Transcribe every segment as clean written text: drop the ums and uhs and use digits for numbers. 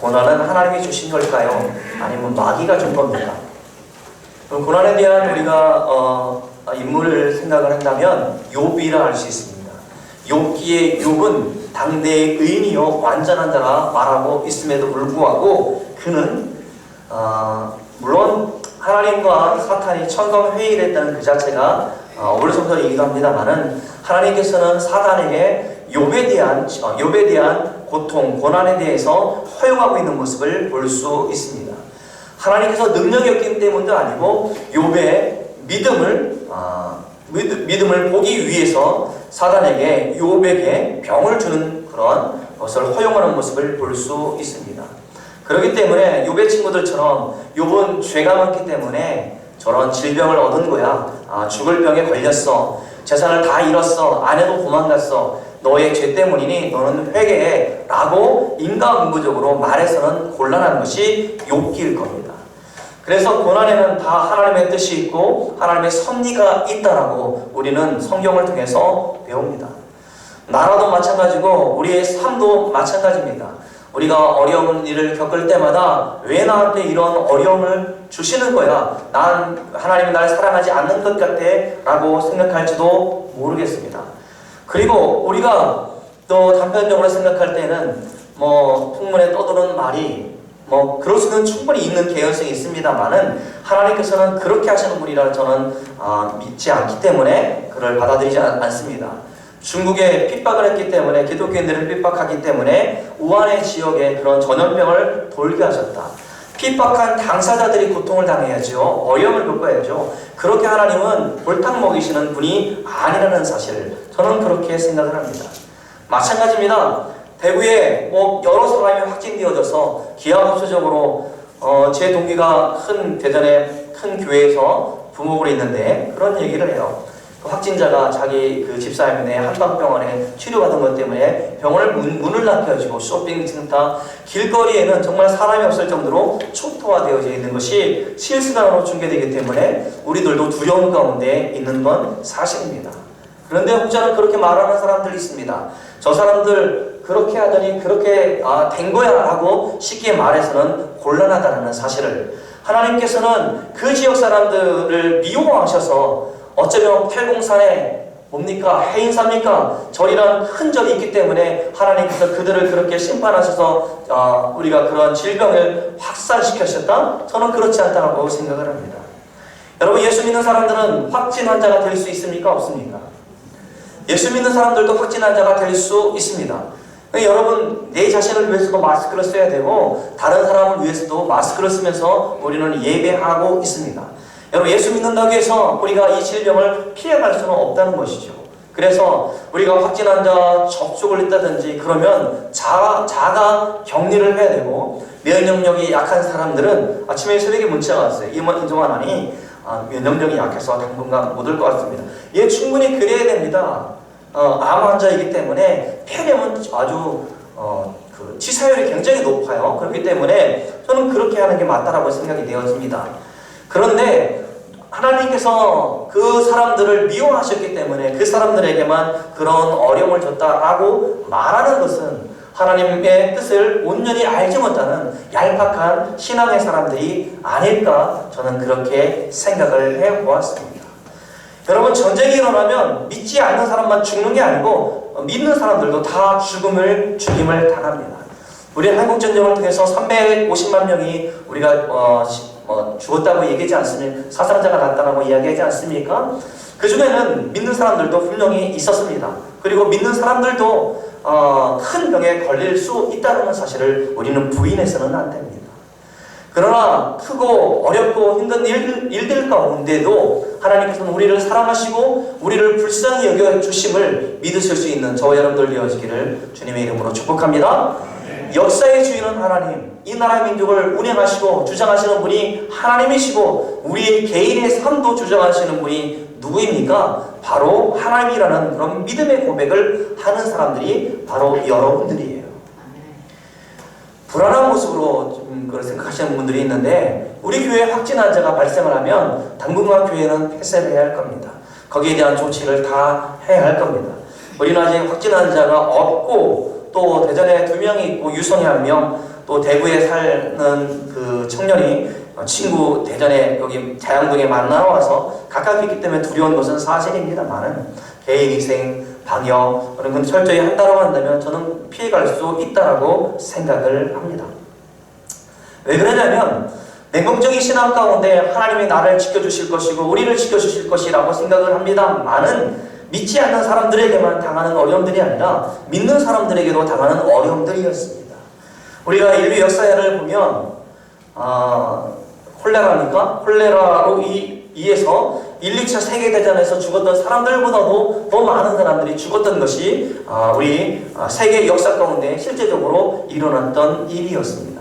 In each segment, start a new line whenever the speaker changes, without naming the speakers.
고난은 하나님이 주신 걸까요? 아니면 마귀가 준 겁니까? 그럼 고난에 대한 우리가 인물을 생각을 한다면 욥이라 할 수 있습니다. 욥기의 욥은 당대의 의인이요 완전한 자라 말하고 있음에도 불구하고 그는 물론 하나님과 사탄이 천검회의를 했다는 그 자체가 어불성설이기도 합니다만은 하나님께서는 사단에게 욥에 대한 고통, 고난에 대해서 허용하고 있는 모습을 볼 수 있습니다. 하나님께서 능력이 없기 때문도 아니고 욥의 믿음을 보기 위해서 사단에게 욥에게 병을 주는 그런 것을 허용하는 모습을 볼 수 있습니다. 그렇기 때문에 욥의 친구들처럼 욥은 죄가 많기 때문에 저런 질병을 얻은 거야. 죽을 병에 걸렸어. 재산을 다 잃었어. 아내도 도망갔어. 너의 죄 때문이니 너는 회개해 라고 인과응보적으로 말해서는 곤란한 것이 욥기일 겁니다. 그래서 고난에는 다 하나님의 뜻이 있고 하나님의 섭리가 있다라고 우리는 성경을 통해서 배웁니다. 나라도 마찬가지고 우리의 삶도 마찬가지입니다. 우리가 어려운 일을 겪을 때마다 왜 나한테 이런 어려움을 주시는 거야? 하나님이 날 사랑하지 않는 것 같아 라고 생각할지도 모르겠습니다. 그리고 우리가 또 단편적으로 생각할 때는 풍문에 떠도는 말이 그럴 수는 충분히 있는 개연성이 있습니다만은 하나님께서는 그렇게 하시는 분이라 저는 믿지 않기 때문에 그를 받아들이지 않습니다. 중국에 핍박을 했기 때문에 기독교인들을 핍박하기 때문에 우한의 지역에 그런 전염병을 돌게 하셨다. 핍박한 당사자들이 고통을 당해야죠. 어려움을 겪어야죠. 그렇게 하나님은 골탕 먹이시는 분이 아니라는 사실을 저는 그렇게 생각을 합니다. 마찬가지입니다. 대구에 여러 사람이 확진되어져서 기하급수적으로 제 동기가 대전의 큰 교회에서 부목으로 있는데 그런 얘기를 해요. 그 확진자가 자기 그 집사님의 한방병원에 치료받은 것 때문에 병원을 문을 닫혀지고 쇼핑센터 길거리에는 정말 사람이 없을 정도로 초토화되어져 있는 것이 실시간으로 중계되기 때문에 우리들도 두려움 가운데 있는 건 사실입니다. 그런데 혹자는 그렇게 말하는 사람들이 있습니다. 저 사람들 그렇게 하더니 그렇게 된 거야 라고 쉽게 말해서는 곤란하다는 사실을 하나님께서는 그 지역 사람들을 미워하셔서 어쩌면 팔공산에 뭡니까? 해인사입니까? 절이란 큰 절이 있기 때문에 하나님께서 그들을 그렇게 심판하셔서 우리가 그런 질병을 확산시키셨다? 저는 그렇지 않다고 생각을 합니다. 여러분 예수 믿는 사람들은 확진 환자가 될 수 있습니까? 없습니까? 예수 믿는 사람들도 확진 환자가 될 수 있습니다. 여러분 내 자신을 위해서도 마스크를 써야 되고 다른 사람을 위해서도 마스크를 쓰면서 우리는 예배하고 있습니다. 여러분 예수 믿는다고 해서 우리가 이 질병을 피해갈 수는 없다는 것이죠. 그래서 우리가 확진 환자 접촉을 했다든지 그러면 자가 격리를 해야 되고 면역력이 약한 사람들은 아침에 새벽에 문자가 왔어요. 인정하나니 면역력이 약해서 당분간 못 올 것 같습니다. 예, 충분히 그래야 됩니다. 암 환자이기 때문에 폐렴은 아주 치사율이 굉장히 높아요. 그렇기 때문에 저는 그렇게 하는 게 맞다라고 생각이 되어집니다. 그런데 하나님께서 그 사람들을 미워하셨기 때문에 그 사람들에게만 그런 어려움을 줬다라고 말하는 것은 하나님의 뜻을 온전히 알지 못하는 얄팍한 신앙의 사람들이 아닐까 저는 그렇게 생각을 해보았습니다. 여러분 전쟁이 일어나면 믿지 않는 사람만 죽는 게 아니고 믿는 사람들도 다 죽임을 당합니다. 우리 한국전쟁을 통해서 350만 명이 우리가 죽었다고 얘기하지 않습니까? 사상자가 났다고 이야기하지 않습니까? 그 중에는 믿는 사람들도 분명히 있었습니다. 그리고 믿는 사람들도 큰 병에 걸릴 수 있다는 사실을 우리는 부인해서는 안 됩니다. 그러나 크고 어렵고 힘든 일들 가운데도 하나님께서는 우리를 사랑하시고 우리를 불쌍히 여겨주심을 믿으실 수 있는 저와 여러분들 되어지기를 주님의 이름으로 축복합니다. 역사의 주인은 하나님, 이 나라 민족을 운행하시고 주장하시는 분이 하나님이시고 우리 개인의 삶도 주장하시는 분이 누구입니까? 바로 하나님이라는 그런 믿음의 고백을 하는 사람들이 바로 여러분들이에요. 불안한 모습으로 좀 그걸 생각하시는 분들이 있는데 우리 교회에 확진 환자가 발생을 하면 당분간 교회는 폐쇄를 해야 할 겁니다. 거기에 대한 조치를 다 해야 할 겁니다. 우리는 아직 확진 환자가 없고 또 대전에 2명이 있고 유성에 1명, 또 또 대구에 사는 그 청년이 친구 대전에 여기 자양동에 만나러 와서 가깝기 있기 때문에 두려운 것은 사실입니다만은 개인 위생, 방역 그런 건 철저히 한다고 한다면 저는 피해갈 수 있다라고 생각을 합니다. 왜 그러냐면 냉동적인 신앙 가운데 하나님이 나를 지켜주실 것이고 우리를 지켜주실 것이라고 생각을 합니다만은 믿지 않는 사람들에게만 당하는 어려움들이 아니라 믿는 사람들에게도 당하는 어려움들이었습니다. 우리가 인류 역사를 보면 콜레라입니까? 콜레라로 인해서 1, 2차 세계대전에서 죽었던 사람들보다도 더 많은 사람들이 죽었던 것이 우리 세계 역사 가운데 실제적으로 일어났던 일이었습니다.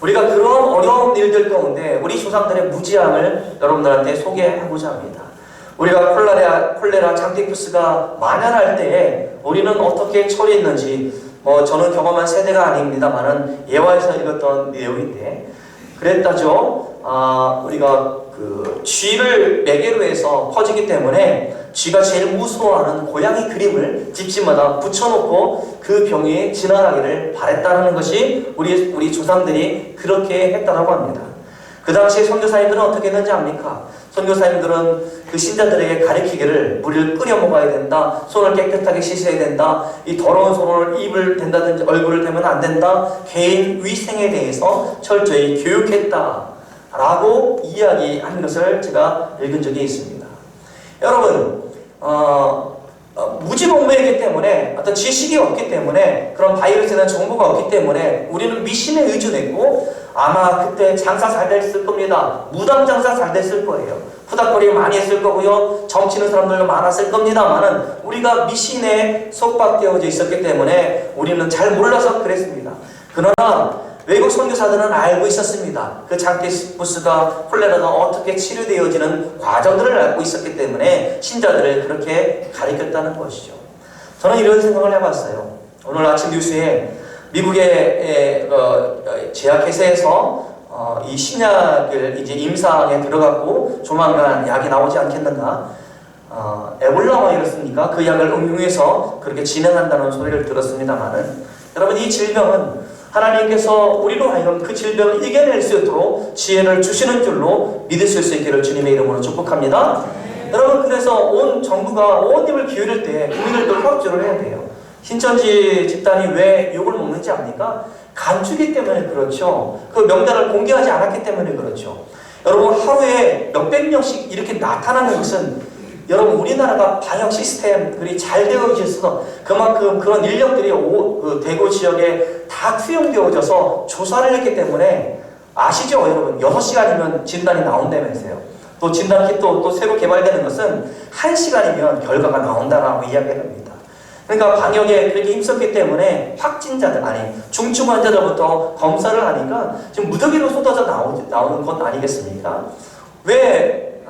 우리가 그런 어려운 일들 가운데 우리 조상들의 무지함을 여러분들한테 소개하고자 합니다. 우리가 콜레라, 장티푸스가 만연할 때에 우리는 어떻게 처리했는지 저는 경험한 세대가 아닙니다만은 예화에서 읽었던 내용인데 그랬다죠. 우리가 그 쥐를 매개로 해서 퍼지기 때문에 쥐가 제일 무서워하는 고양이 그림을 집집마다 붙여놓고 그 병이 지나가기를 바랬다는 것이 우리 조상들이 그렇게 했다라고 합니다. 그 당시에 선교사님들은 어떻게 했는지 압니까? 선교사님들은 그 신자들에게 가르치기를 물을 끓여 먹어야 된다, 손을 깨끗하게 씻어야 된다, 이 더러운 손을 입을 댄다든지 얼굴을 대면 안 된다, 개인 위생에 대해서 철저히 교육했다라고 이야기한 것을 제가 읽은 적이 있습니다. 여러분, 무지몽매이기 때문에 어떤 지식이 없기 때문에 그런 바이러스에 대한 정보가 없기 때문에 우리는 미신에 의존했고 아마 그때 장사 잘 됐을 겁니다. 무당 장사 잘 됐을 거예요. 푸닥거리 많이 했을 거고요. 점치는 사람들도 많았을 겁니다만은 우리가 미신에 속박되어져 있었기 때문에 우리는 잘 몰라서 그랬습니다. 그러나 외국 선교사들은 알고 있었습니다. 그 장티푸스가 콜레라가 어떻게 치료되어지는 과정들을 알고 있었기 때문에 신자들을 그렇게 가르쳤다는 것이죠. 저는 이런 생각을 해봤어요. 오늘 아침 뉴스에 미국의 제약회사에서 이 신약을 이제 임상에 들어갔고 조만간 약이 나오지 않겠는가? 에볼라 바이러스입니까? 그 약을 응용해서 그렇게 진행한다는 소리를 들었습니다만은 여러분 이 질병은 하나님께서 우리로 하여금 그 질병을 이겨낼 수 있도록 지혜를 주시는 줄로 믿을 수 있기를 주님의 이름으로 축복합니다. 여러분 그래서 온 정부가 온 힘을 기울일 때 국민들도 협조를 해야 돼요. 신천지 집단이 왜 욕을 먹는지 압니까? 간주기 때문에 그렇죠. 그 명단을 공개하지 않았기 때문에 그렇죠. 여러분 하루에 몇백 명씩 이렇게 나타나는 것은 여러분 우리나라가 방역 시스템들이 잘 되어 있어서 그만큼 그런 인력들이 그 대구 지역에 다 투영되어져서 조사를 했기 때문에 아시죠 여러분? 6시간이면 진단이 나온다면서요. 또 진단키트 또 새로 개발되는 것은 1시간이면 결과가 나온다라고 이야기를 합니다. 그러니까 방역에 그렇게 힘썼기 때문에 확진자들 중증 환자들부터 검사를 하니까 지금 무더기로 쏟아져 나오는 것 아니겠습니까? 왜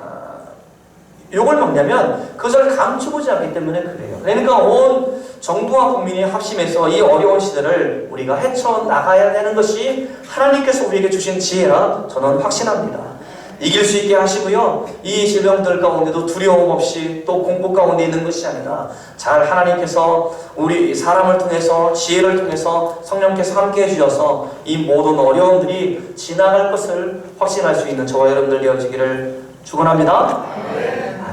욕을 먹냐면 그것을 감추고자 하기 때문에 그래요. 그러니까 온 정부와 국민이 합심해서 이 어려운 시대를 우리가 헤쳐나가야 되는 것이 하나님께서 우리에게 주신 지혜라 저는 확신합니다. 이길 수 있게 하시고요. 이 질병들 가운데도 두려움 없이 또 공포 가운데 있는 것이 아니라 잘 하나님께서 우리 사람을 통해서 지혜를 통해서 성령께서 함께 해주셔서 이 모든 어려움들이 지나갈 것을 확신할 수 있는 저와 여러분들 되어지기를 축원합니다.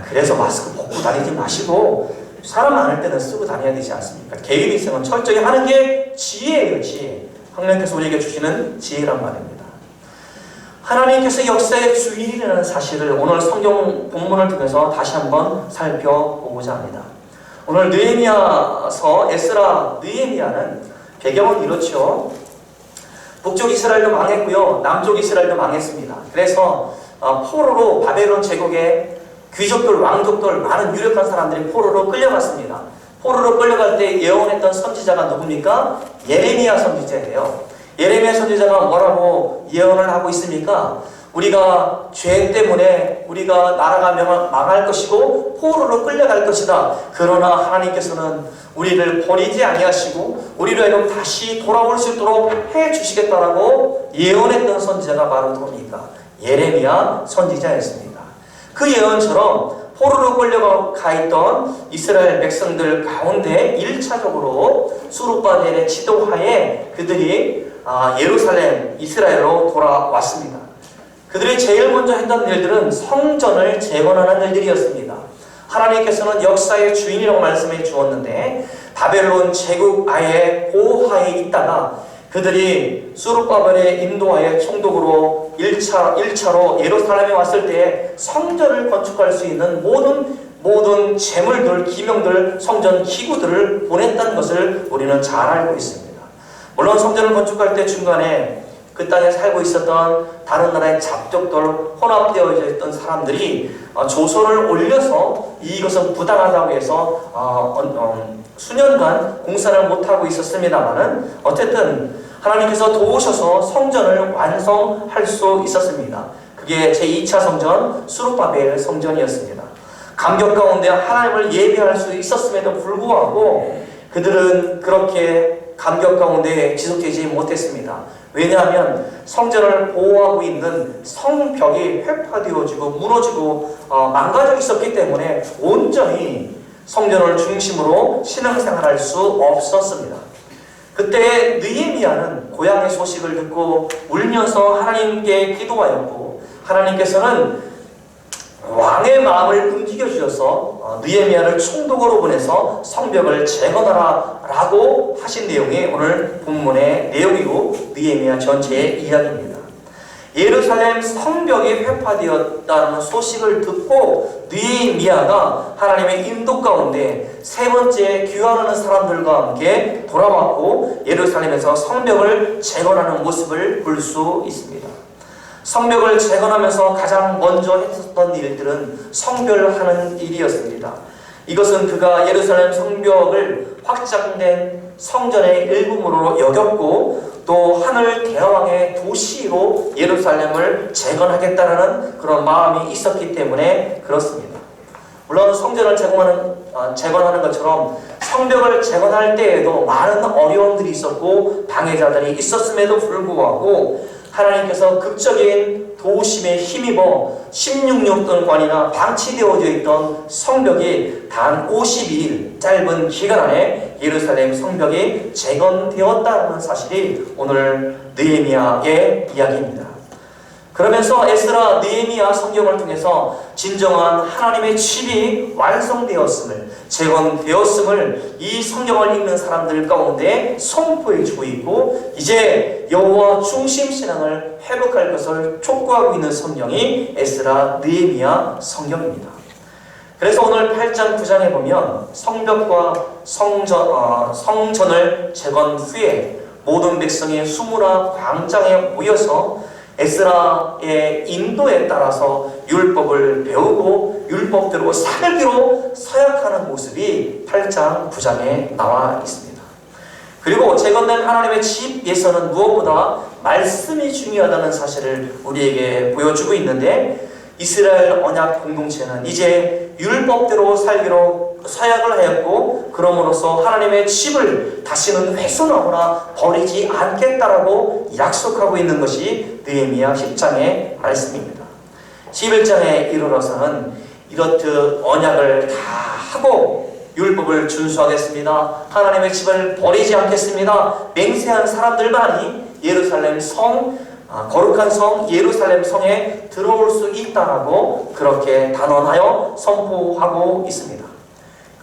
그래서 마스크 벗고 다니지 마시고 사람 많을 때는 쓰고 다녀야 되지 않습니까? 개인위생은 철저히 하는 게 지혜예요. 지혜. 하나님께서 우리에게 주시는 지혜란 말입니다. 하나님께서 역사의 주인이라는 사실을 오늘 성경 본문을 통해서 다시 한번 살펴보고자 합니다. 오늘 느헤미야서 에스라 느헤미야는 배경은 이렇죠. 북쪽 이스라엘도 망했고요. 남쪽 이스라엘도 망했습니다. 그래서 포로로 바벨론 제국의 귀족들, 왕족들, 많은 유력한 사람들이 포로로 끌려갔습니다. 포로로 끌려갈 때 예언했던 선지자가 누굽니까? 예레미야 선지자예요. 예레미야 선지자가 뭐라고 예언을 하고 있습니까? 우리가 죄 때문에 우리가 나라가 망할 것이고 포로로 끌려갈 것이다. 그러나 하나님께서는 우리를 버리지 아니하시고 우리를 하여금 다시 돌아올 수 있도록 해주시겠다라고 예언했던 선지자가 바로 누굽니까? 예레미야 선지자였습니다. 그 예언처럼 포로로 끌려가 있던 이스라엘 백성들 가운데 1차적으로 수룹바벨의 지도하에 그들이 예루살렘, 이스라엘로 돌아왔습니다. 그들이 제일 먼저 했던 일들은 성전을 재건하는 일들이었습니다. 하나님께서는 역사의 주인이라고 말씀해 주었는데 바벨론 제국 아예 고하에 있다가 그들이 수르바벨의 인도하에 총독으로 1차로 예루살렘에 왔을 때 성전을 건축할 수 있는 모든 재물들, 기명들, 성전 기구들을 보냈다는 것을 우리는 잘 알고 있습니다. 물론 성전을 건축할 때 중간에 그 땅에 살고 있었던 다른 나라의 잡족들, 혼합되어 있던 사람들이 조서를 올려서 이것은 부당하다고 해서 수년간 공사를 못하고 있었습니다만은 어쨌든 하나님께서 도우셔서 성전을 완성할 수 있었습니다. 그게 제2차 성전 수르바벨 성전이었습니다. 감격 가운데 하나님을 예배할 수 있었음에도 불구하고 그들은 그렇게 감격 가운데 지속되지 못했습니다. 왜냐하면 성전을 보호하고 있는 성벽이 회파되어지고 무너지고 망가져 있었기 때문에 온전히 성전을 중심으로 신앙생활할 수 없었습니다. 그때 느헤미야는 고향의 소식을 듣고 울면서 하나님께 기도하였고 하나님께서는 왕의 마음을 움직여 주셔서 느헤미야를 총독으로 보내서 성벽을 재건하라 라고 하신 내용이 오늘 본문의 내용이고 느헤미야 전체의 이야기입니다. 예루살렘 성벽이 회파되었다는 소식을 듣고 느헤미야가 하나님의 인도 가운데 세 번째 귀환하는 사람들과 함께 돌아왔고 예루살렘에서 성벽을 재건하는 모습을 볼 수 있습니다. 성벽을 재건하면서 가장 먼저 했었던 일들은 성별하는 일이었습니다. 이것은 그가 예루살렘 성벽을 확장된 성전의 일부분으로 여겼고 또 하늘 대왕의 도시로 예루살렘을 재건하겠다는 그런 마음이 있었기 때문에 그렇습니다. 물론 성전을 재건하는 것처럼 성벽을 재건할 때에도 많은 어려움들이 있었고 방해자들이 있었음에도 불구하고 하나님께서 극적인 도우심에 힘입어 16년동안이나 방치되어져 있던 성벽이 단 52일 짧은 기간 안에 예루살렘 성벽이 재건되었다는 사실이 오늘 느헤미야의 이야기입니다. 그러면서 에스라, 느헤미야 성경을 통해서 진정한 하나님의 칩이 완성되었음을, 재건되었음을 이 성경을 읽는 사람들 가운데 선포해주고 있고 이제 여호와 중심 신앙을 회복할 것을 촉구하고 있는 성경이 에스라, 느헤미야 성경입니다. 그래서 오늘 8장 9장에 보면 성벽과 성전을 재건 후에 모든 백성이 수무라 광장에 모여서 에스라의 인도에 따라서 율법을 배우고 율법대로 살기로 서약하는 모습이 8장 9장에 나와 있습니다. 그리고 재건된 하나님의 집에서는 무엇보다 말씀이 중요하다는 사실을 우리에게 보여주고 있는데 이스라엘 언약 공동체는 이제 율법대로 살기로 서약을 하였고 그럼으로써 하나님의 집을 다시는 훼손하거나 버리지 않겠다라고 약속하고 있는 것이 느헤미야 10장의 말씀입니다. 11장에 이르러서는 이렇듯 언약을 다 하고 율법을 준수하겠습니다. 하나님의 집을 버리지 않겠습니다. 맹세한 사람들만이 예루살렘 거룩한 성 예루살렘 성에 들어올 수 있다라고 그렇게 단언하여 선포하고 있습니다.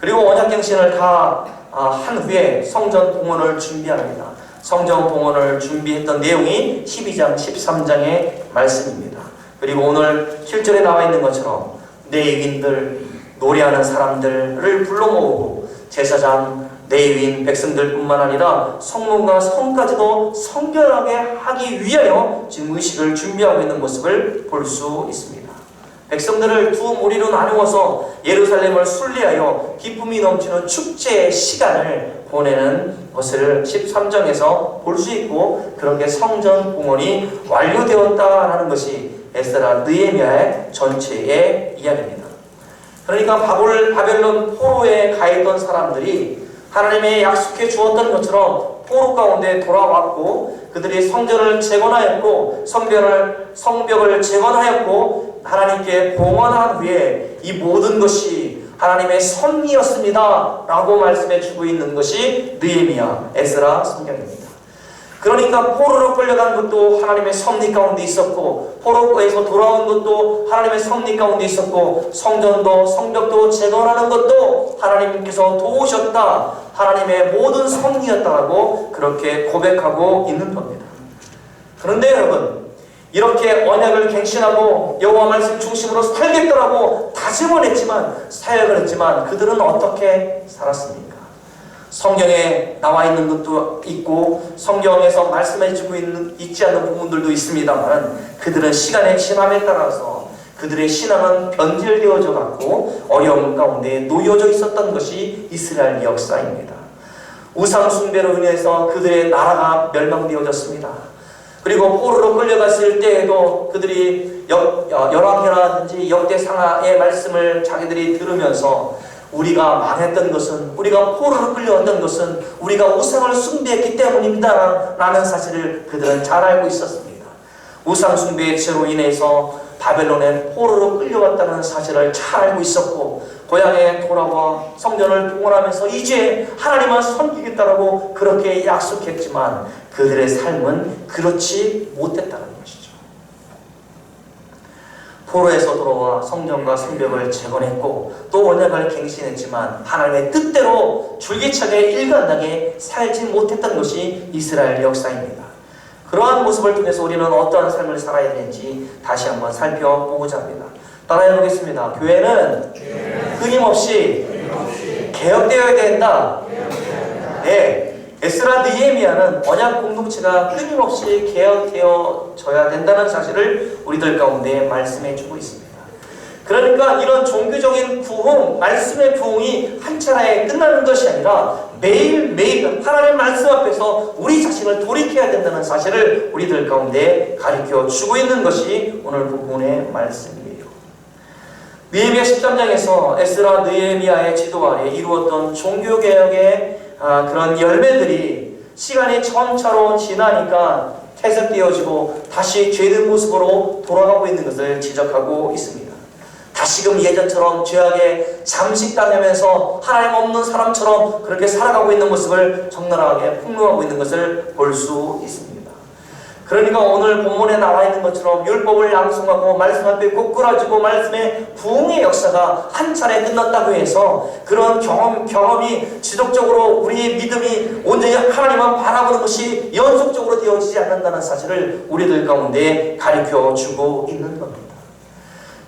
그리고 언약갱신을 다 한 후에 성전 봉헌을 준비합니다. 성전 봉헌을 준비했던 내용이 12장 13장의 말씀입니다. 그리고 오늘 7절에 나와 있는 것처럼 레위인들, 노래하는 사람들을 불러 모으고 제사장, 레위인, 백성들뿐만 아니라 성문과 성까지도 성결하게 하기 위하여 지금 의식을 준비하고 있는 모습을 볼 수 있습니다. 백성들을 두 무리로 나누어서 예루살렘을 순례하여 기쁨이 넘치는 축제의 시간을 보내는 것을 13장에서 볼 수 있고 그렇게 성전 봉헌이 완료되었다라는 것이 에스라, 느헤미야의 전체의 이야기입니다. 그러니까 바벨론 포로에 가 있던 사람들이 하나님의 약속해 주었던 것처럼 포로 가운데 돌아왔고 그들이 성전을 재건하였고 성벽을 재건하였고 하나님께 봉헌한 후에 이 모든 것이 하나님의 섭리였습니다 라고 말씀해 주고 있는 것이 느헤미야, 에스라 성경입니다. 그러니까 포로로 끌려간 것도 하나님의 섭리 가운데 있었고, 포로에서 돌아온 것도 하나님의 섭리 가운데 있었고, 성전도 성벽도 재건하는 것도 하나님께서 도우셨다, 하나님의 모든 섭리였다라고 그렇게 고백하고 있는 겁니다. 그런데 여러분, 이렇게 언약을 갱신하고 여호와 말씀 중심으로 살겠다라고 다짐을 했지만, 사역을 했지만 그들은 어떻게 살았습니까? 성경에 나와 있는 것도 있고 성경에서 말씀해주고 있지 않는 부분들도 있습니다만, 그들은 시간의 지남에 따라서 그들의 신앙은 변질되어져 갔고 어려움 가운데 놓여져 있었던 것이 이스라엘 역사입니다. 우상 숭배로 인해서 그들의 나라가 멸망되어졌습니다. 그리고 포로로 끌려갔을 때에도 그들이 열왕기라든지 역대상하의 말씀을 자기들이 들으면서 우리가 망했던 것은, 우리가 포로로 끌려왔던 것은 우리가 우상을 숭배했기 때문입니다 라는 사실을 그들은 잘 알고 있었습니다. 우상 숭배의 죄로 인해서 바벨론에 포로로 끌려왔다는 사실을 잘 알고 있었고, 고향에 돌아와 성전을 봉헌하면서 이제 하나님만 섬기겠다라고 그렇게 약속했지만 그들의 삶은 그렇지 못했다는 것이죠. 포로에서 돌아와 성전과 성벽을 재건했고 또 언약을 갱신했지만 하나님의 뜻대로 줄기차게 일관되게 살지 못했던 것이 이스라엘 역사입니다. 그러한 모습을 통해서 우리는 어떠한 삶을 살아야 되는지 다시 한번 살펴보고자 합니다. 따라해 보겠습니다. 교회는 끊임없이 개혁되어야 된다. 네. 에스라 느헤미야는 언약 공동체가 끊임없이 개혁되어져야 된다는 사실을 우리들 가운데 말씀해 주고 있습니다. 그러니까 이런 종교적인 부흥, 말씀의 부흥이 한 차례에 끝나는 것이 아니라 매일매일 하나님의 말씀 앞에서 우리 자신을 돌이켜야 된다는 사실을 우리들 가운데 가르쳐 주고 있는 것이 오늘 본문의 말씀이에요. 느헤미야 13장에서 에스라 느헤미야의 지도 아래 이루었던 종교개혁의 그런 열매들이 시간이 점차로 지나니까 퇴색되어지고 다시 죄된 모습으로 돌아가고 있는 것을 지적하고 있습니다. 다시금 예전처럼 죄악에 잠식당하면서 하나님 없는 사람처럼 그렇게 살아가고 있는 모습을 적나라하게 폭로하고 있는 것을 볼 수 있습니다. 그러니까 오늘 본문에 나와 있는 것처럼 율법을 양성하고 말씀 앞에 꼬꾸라지고 말씀의 부흥의 역사가 한 차례 끝났다고 해서 그런 경험이 지속적으로 우리의 믿음이 온전히 하나님만 바라보는 것이 연속적으로 되어지지 않는다는 사실을 우리들 가운데 가르쳐주고 있는 겁니다.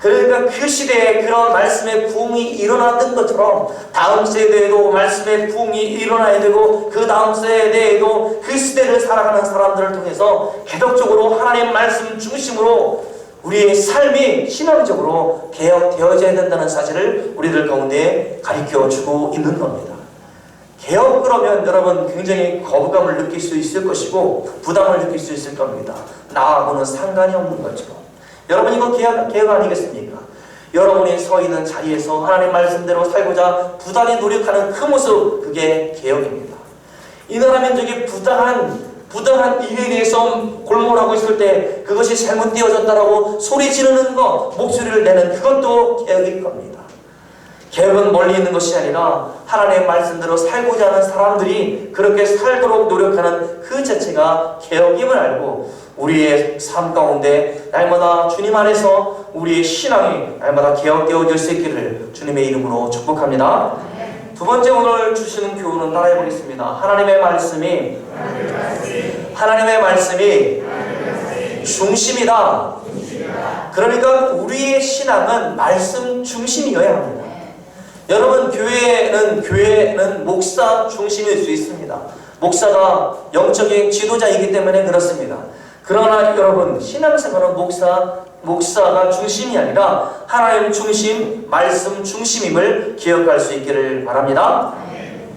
그러니까 그 시대에 그런 말씀의 부흥이 일어났던 것처럼 다음 세대에도 말씀의 부흥이 일어나야 되고 그 다음 세대에도 그 시대를 살아가는 사람들을 통해서 계속적으로 하나님 말씀 중심으로 우리의 삶이 신앙적으로 개혁되어져야 된다는 사실을 우리들 가운데 가르쳐주고 있는 겁니다. 개혁 그러면 여러분 굉장히 거부감을 느낄 수 있을 것이고 부담을 느낄 수 있을 겁니다. 나하고는 상관이 없는 것처럼. 여러분 이거 개혁 아니겠습니까? 여러분이 서 있는 자리에서 하나님 말씀대로 살고자 부단히 노력하는 그 모습, 그게 개혁입니다. 이 나라 민족이 부당한 일에 대해서 골몰하고 있을 때 그것이 잘못되어졌다라고 소리 지르는 것, 목소리를 내는 그것도 개혁일 겁니다. 개혁은 멀리 있는 것이 아니라 하나님의 말씀대로 살고자 하는 사람들이 그렇게 살도록 노력하는 그 자체가 개혁임을 알고 우리의 삶 가운데 날마다 주님 안에서 우리의 신앙이 날마다 개혁되어질 수 있기를 주님의 이름으로 축복합니다. 두 번째 오늘 주시는 교훈은 따라해 보겠습니다. 하나님의 말씀이 중심이다. 그러니까 우리의 신앙은 말씀 중심이어야 합니다. 여러분 교회는 목사 중심일 수 있습니다. 목사가 영적인 지도자이기 때문에 그렇습니다. 그러나 여러분 신앙생활은 목사가 중심이 아니라 하나님 중심, 말씀 중심임을 기억할 수 있기를 바랍니다.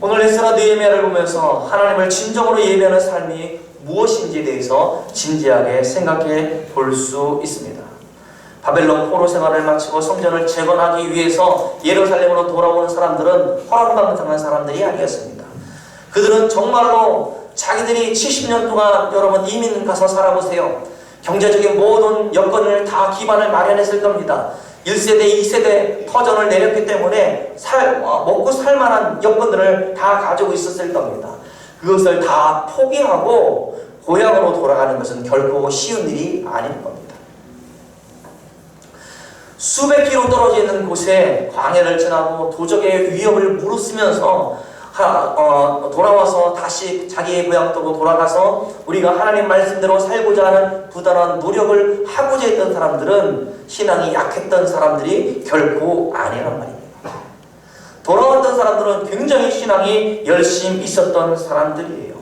오늘 에스라 느헤미야를 보면서 하나님을 진정으로 예배하는 삶이 무엇인지에 대해서 진지하게 생각해 볼 수 있습니다. 바벨론 포로 생활을 마치고 성전을 재건하기 위해서 예루살렘으로 돌아오는 사람들은 허락받는 사람들이 아니었습니다. 그들은 정말로 자기들이 70년 동안 여러분 이민 가서 살아보세요. 경제적인 모든 여건을 다 기반을 마련했을 겁니다. 1세대, 2세대 터전을 내렸기 때문에 먹고 살만한 여건들을 다 가지고 있었을 겁니다. 그것을 다 포기하고 고향으로 돌아가는 것은 결코 쉬운 일이 아닐 겁니다. 수백 킬로 떨어져 있는 곳에 광야를 지나고 도적의 위협을 무릅쓰면서 돌아와서 다시 자기의 고향 쪽으로 돌아가서 우리가 하나님 말씀대로 살고자 하는 부단한 노력을 하고자 했던 사람들은 신앙이 약했던 사람들이 결코 아니란 말입니다. 돌아왔던 사람들은 굉장히 신앙이 열심히 있었던 사람들이에요.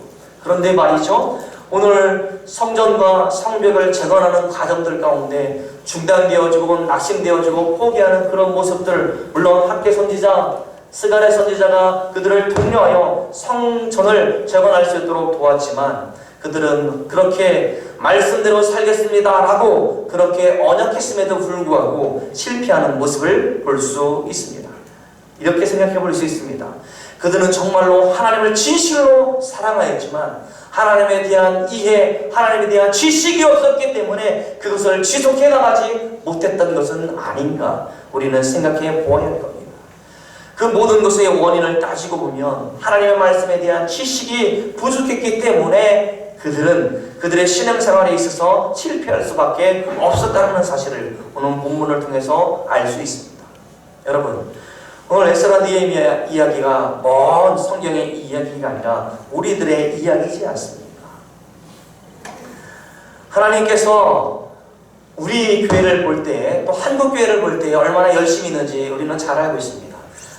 그런데 말이죠, 오늘 성전과 성벽을 재건하는 과정들 가운데 중단되어지고 낙심되어지고 포기하는 그런 모습들, 물론 학계 선지자 스가랴 선지자가 그들을 독려하여 성전을 재건할 수 있도록 도왔지만 그들은 그렇게 말씀대로 살겠습니다 라고 그렇게 언약했음에도 불구하고 실패하는 모습을 볼 수 있습니다. 이렇게 생각해 볼 수 있습니다. 그들은 정말로 하나님을 진실로 사랑하였지만 하나님에 대한 이해, 하나님에 대한 지식이 없었기 때문에 그것을 지속해 나가지 못했던 것은 아닌가 우리는 생각해 보아야 할 겁니다. 그 모든 것의 원인을 따지고 보면 하나님의 말씀에 대한 지식이 부족했기 때문에 그들은 그들의 신앙생활에 있어서 실패할 수밖에 없었다는 사실을 오늘 본문을 통해서 알 수 있습니다. 여러분, 오늘 에스라 느헤미야 이야기가 먼 성경의 이야기가 아니라 우리들의 이야기이지 않습니까? 하나님께서 우리 교회를 볼 때, 또 한국 교회를 볼 때 얼마나 열심히 있는지 우리는 잘 알고 있습니다.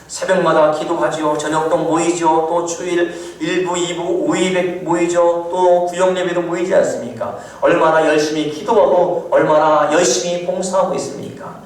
새벽마다 기도하지요. 저녁도 모이죠. 또 주일 1부, 2부, 5일에 모이죠. 또 구역예배도 모이지 않습니까? 얼마나 열심히 기도하고 얼마나 열심히 봉사하고 있습니까?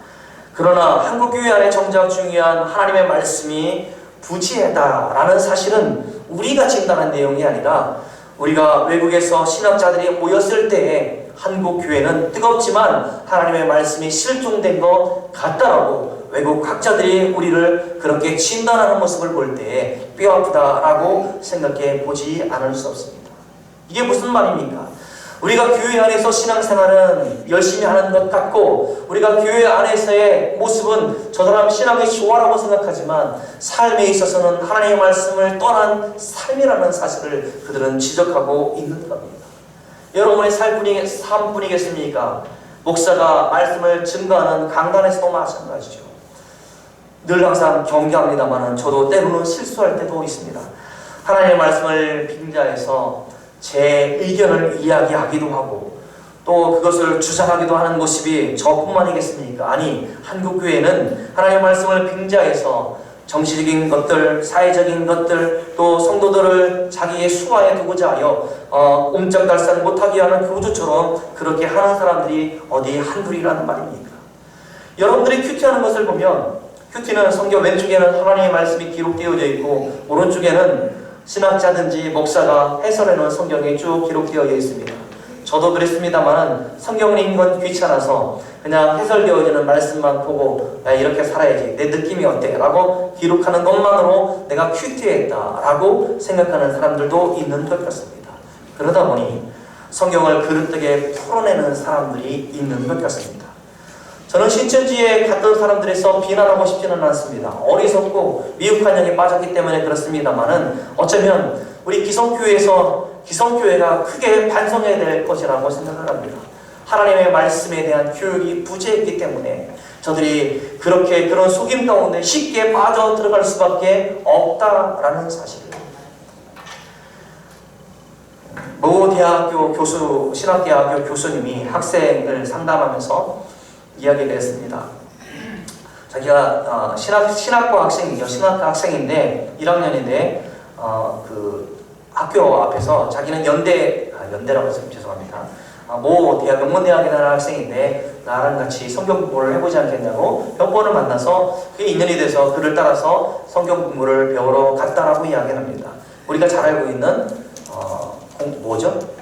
그러나 한국교회 안에 정작 중요한 하나님의 말씀이 부재하다라는 사실은 우리가 진단한 내용이 아니라 우리가 외국에서 신학자들이 모였을 때에 한국교회는 뜨겁지만 하나님의 말씀이 실종된 것 같다라고 외국 학자들이 우리를 그렇게 진단하는 모습을 볼 때에 뼈아프다라고 생각해 보지 않을 수 없습니다. 이게 무슨 말입니까? 우리가 교회 안에서 신앙생활은 열심히 하는 것 같고 우리가 교회 안에서의 모습은 저 사람 신앙이 좋아라고 생각하지만 삶에 있어서는 하나님의 말씀을 떠난 삶이라는 사실을 그들은 지적하고 있는 겁니다. 여러분의 삶뿐이겠습니까? 목사가 말씀을 증거하는 강단에서도 마찬가지죠. 늘 항상 경계합니다만 저도 때로는 실수할 때도 있습니다. 하나님의 말씀을 빙자해서 제 의견을 이야기하기도 하고 또 그것을 주장하기도 하는 모습이 저뿐만이겠습니까? 아니, 한국교회는 하나님의 말씀을 빙자해서 정치적인 것들, 사회적인 것들, 또 성도들을 자기의 수하에 두고자 하여 옴짝달싹 못하게 하는 교주처럼 그렇게 하는 사람들이 어디 한둘이라는 말입니까? 여러분들이 큐티하는 것을 보면 큐티는 성경 왼쪽에는 하나님의 말씀이 기록되어져 있고 오른쪽에는 신학자든지 목사가 해설해놓은 성경이 쭉 기록되어 있습니다. 저도 그랬습니다만 성경을 읽는 건 귀찮아서 그냥 해설되어지는 말씀만 보고 야, 이렇게 살아야지, 내 느낌이 어때? 라고 기록하는 것만으로 내가 큐티했다 라고 생각하는 사람들도 있는 것 같습니다. 그러다 보니 성경을 그릇되게 풀어내는 사람들이 있는 것 같습니다. 저는 신천지에 갔던 사람들에서 비난하고 싶지는 않습니다. 어리석고 미혹한 영에 빠졌기 때문에 그렇습니다만은 어쩌면 우리 기성교회가 크게 반성해야 될 것이라고 생각을 합니다. 하나님의 말씀에 대한 교육이 부재했기 때문에 저들이 그렇게 그런 속임 가운데 쉽게 빠져 들어갈 수밖에 없다라는 사실을 모 대학교 교수, 신학대학교 교수님이 학생을 상담하면서 이야기를 했습니다. 자기가 신학과 학생이죠. 신학과 학생인데 1학년인데 그 학교 앞에서 자기는 연대라고 해서 죄송합니다. 모 대학 명문대학에 나는 학생인데 나랑 같이 성경 공부를 해보지 않겠냐고 몇 번을 만나서 그게 인연이 돼서 그를 따라서 성경 공부를 배우러 갔다라고 이야기를 합니다. 우리가 잘 알고 있는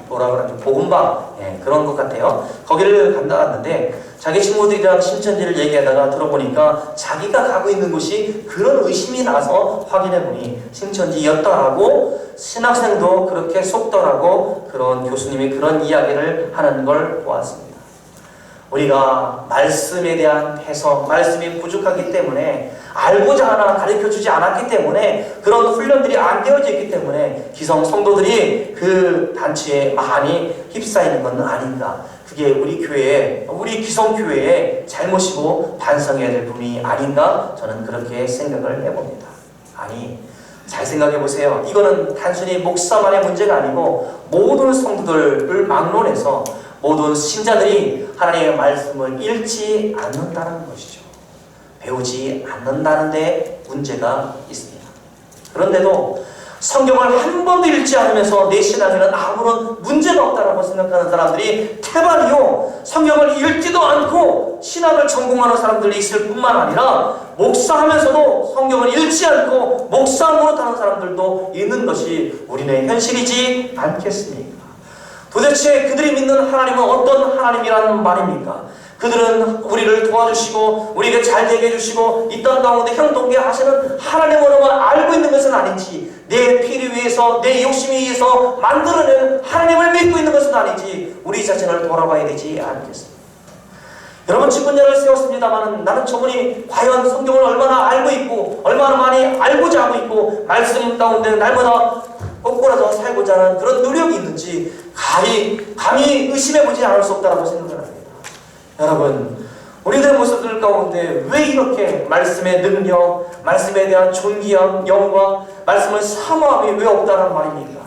뭐라 그러죠? 복음방, 그런 것 같아요. 거기를 갔는데 자기 친구들이랑 신천지를 얘기하다가 들어보니까 자기가 가고 있는 곳이 그런 의심이 나서 확인해보니 신천지였더라고, 신학생도 그렇게 속더라고 그런 교수님이 그런 이야기를 하는 걸 보았습니다. 우리가 말씀에 대한 해석, 말씀이 부족하기 때문에 알고자 하나 가르쳐주지 않았기 때문에 그런 훈련들이 안 되어져 있기 때문에 기성 성도들이 그 단체에 많이 휩싸이는 건 아닌가. 그게 우리 교회, 우리 기성교회의 잘못이고 반성해야 될 부분이 아닌가 저는 그렇게 생각을 해봅니다. 아니, 잘 생각해 보세요. 이거는 단순히 목사만의 문제가 아니고 모든 성도들을 막론해서 모든 신자들이 하나님의 말씀을 읽지 않는다는 것이죠. 배우지 않는다는 데 문제가 있습니다. 그런데도 성경을 한 번도 읽지 않으면서 내 신앙에는 아무런 문제가 없다고 생각하는 사람들이 태반이요. 성경을 읽지도 않고 신학을 전공하는 사람들이 있을 뿐만 아니라 목사하면서도 성경을 읽지 않고 목사 노릇하는 사람들도 있는 것이 우리네 현실이지 않겠습니까? 도대체 그들이 믿는 하나님은 어떤 하나님이라는 말입니까? 그들은 우리를 도와주시고 우리에게 잘 되게 해주시고 이 땅 가운데 형통케 하시는 하나님으로만 알고 있는 것은 아닌지, 내 피를 위해서 내 욕심에 의해서 만들어낸 하나님을 믿고 있는 것은 아닌지 우리 자신을 돌아봐야 되지 않겠습니까? 여러분, 직분자를 세웠습니다만 나는 저분이 과연 성경을 얼마나 알고 있고 얼마나 많이 알고자 하고 있고 말씀 가운데 날마다 꼬꾸라져 살고자 하는 그런 노력이 있는지 감히 의심해보지 않을 수 없다고 생각을 합니다. 여러분, 우리들의 모습들 가운데 왜 이렇게 말씀의 능력, 말씀에 대한 존귀함, 영광, 말씀을 사모함이 왜 없다는 말입니까?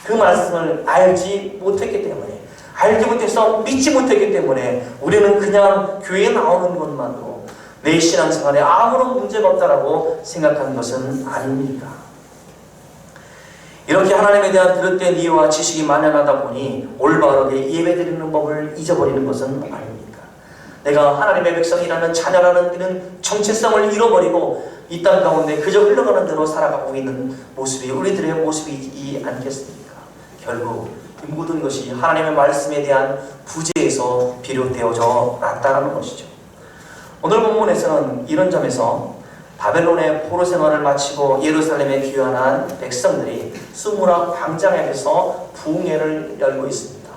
그 말씀을 알지 못했기 때문에, 알지 못해서 믿지 못했기 때문에 우리는 그냥 교회에 나오는 것만으로 내 신앙생활에 아무런 문제가 없다라고 생각하는 것은 아닙니까? 이렇게 하나님에 대한 그릇된 이해와 지식이 만연하다 보니 올바르게 예배드리는 법을 잊어버리는 것은 아닙니까? 내가 하나님의 백성이라는 자녀라는 그런 정체성을 잃어버리고 이 땅 가운데 그저 흘러가는 대로 살아가고 있는 모습이 우리들의 모습이지 않겠습니까? 결국 이 모든 것이 하나님의 말씀에 대한 부재에서 비롯되어져 났다는 것이죠. 오늘 본문에서는 이런 점에서 바벨론의 포로 생활을 마치고 예루살렘에 귀환한 백성들이 수무라 광장에서 부흥회를 열고 있습니다.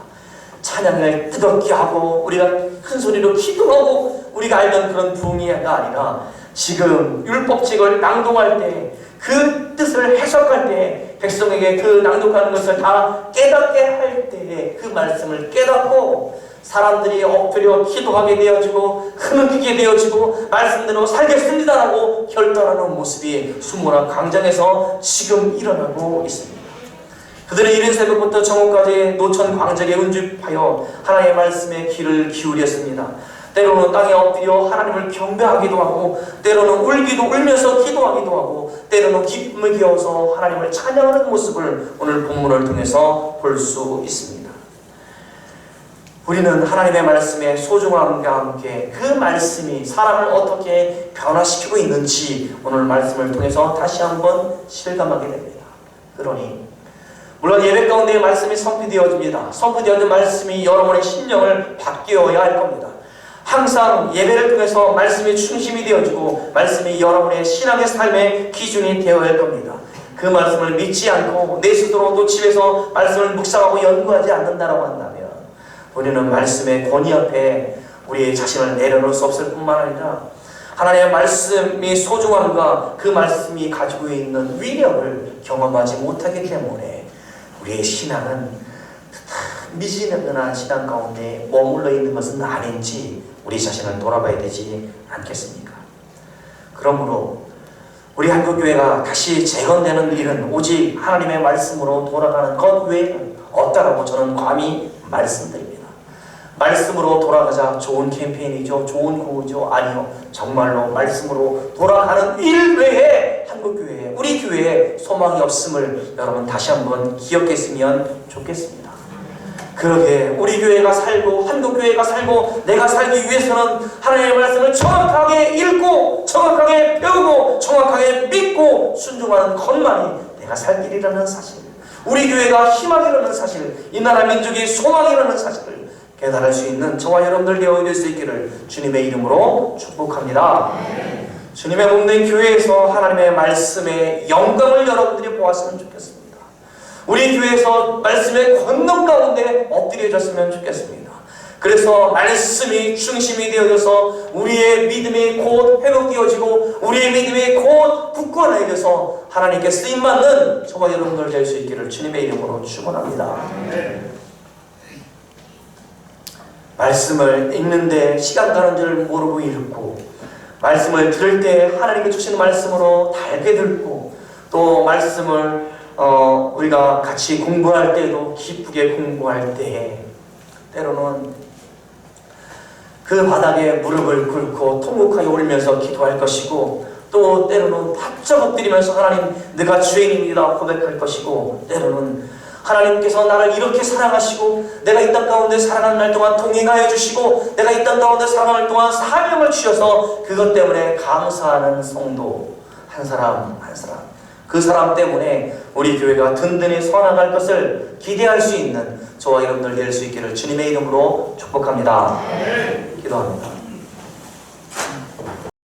찬양을 뜨겁게 하고 우리가 큰 소리로 기도하고 우리가 알던 그런 부흥회가 아니라 지금 율법책을 낭독할 때 그 뜻을 해석할 때 백성에게 그 낭독하는 것을 다 깨닫게 할 때에 그 말씀을 깨닫고 사람들이 엎드려 기도하게 되어지고 흐느끼게 되어지고 말씀대로 살겠습니다라고 결단하는 모습이 수모라 광장에서 지금 일어나고 있습니다. 그들은 이른 새벽부터 정오까지 노천 광장에 운집하여 하나님의 말씀에 귀를 기울였습니다. 때로는 땅에 엎드려 하나님을 경배하기도 하고 때로는 울면서 기도하기도 하고 때로는 기쁨을 기어서 하나님을 찬양하는 모습을 오늘 본문을 통해서 볼 수 있습니다. 우리는 하나님의 말씀의 소중함과 함께 그 말씀이 사람을 어떻게 변화시키고 있는지 오늘 말씀을 통해서 다시 한번 실감하게 됩니다. 그러니 물론 예배 가운데 말씀이 선포되어집니다. 선포되어진 말씀이 여러분의 심령을 바뀌어야 할 겁니다. 항상 예배를 통해서 말씀이 중심이 되어지고 말씀이 여러분의 신앙의 삶의 기준이 되어야 할 겁니다. 그 말씀을 믿지 않고 내 스스로 또 집에서 말씀을 묵상하고 연구하지 않는다라고 한다면 우리는 말씀의 권위 앞에 우리의 자신을 내려놓을 수 없을 뿐만 아니라 하나님의 말씀이 소중함과 그 말씀이 가지고 있는 위력을 경험하지 못하기 때문에 우리의 신앙은 미지근한 신앙 가운데 머물러 있는 것은 아닌지 우리 자신을 돌아봐야 되지 않겠습니까? 그러므로 우리 한국교회가 다시 재건되는 일은 오직 하나님의 말씀으로 돌아가는 것 외에는 없다라고 저는 감히 말씀드립니다. 말씀으로 돌아가자 좋은 캠페인이죠. 좋은 구호죠. 아니요. 정말로 말씀으로 돌아가는 일 외에 한국교회에 우리 교회에 소망이 없음을 여러분 다시 한번 기억했으면 좋겠습니다. 그러게 우리 교회가 살고 한국교회가 살고 내가 살기 위해서는 하나님의 말씀을 정확하게 읽고 정확하게 배우고 정확하게 믿고 순종하는 것만이 내가 살 길이라는 사실, 우리 교회가 희망이라는 사실, 이 나라 민족의 소망이라는 사실을 깨달을 수 있는 저와 여러분들 되어질 수 있기를 주님의 이름으로 축복합니다. 주님의 몸된 교회에서 하나님의 말씀의 영광을 여러분들이 보았으면 좋겠습니다. 우리 교회에서 말씀의 권능 가운데 엎드려졌으면 좋겠습니다. 그래서 말씀이 중심이 되어져서 우리의 믿음이 곧 회복되어지고 우리의 믿음이 곧 굳건해져서 하나님께 쓰임받는 저와 여러분들 될 수 있기를 주님의 이름으로 축원합니다. 말씀을 읽는데 시간 가는 줄 모르고 읽고, 말씀을 들을 때 하나님께 주시는 말씀으로 달게 듣고, 또 말씀을 우리가 같이 공부할 때도 기쁘게 공부할 때 때로는 그 바닥에 무릎을 꿇고 통곡하여 울면서 기도할 것이고, 또 때로는 바짝 엎드리면서 하나님 내가 죄인입니다 고백할 것이고, 때로는 하나님께서 나를 이렇게 사랑하시고 내가 이 땅 가운데 살아가는 날 동안 동행하여 주시고 내가 이 땅 가운데 살아가는 동안 사명을 주셔서 그것 때문에 감사하는 성도 한 사람 한 사람, 그 사람 때문에 우리 교회가 든든히 서나갈 것을 기대할 수 있는 저와 여러분들 될 수 있기를 주님의 이름으로 축복합니다. 기도합니다.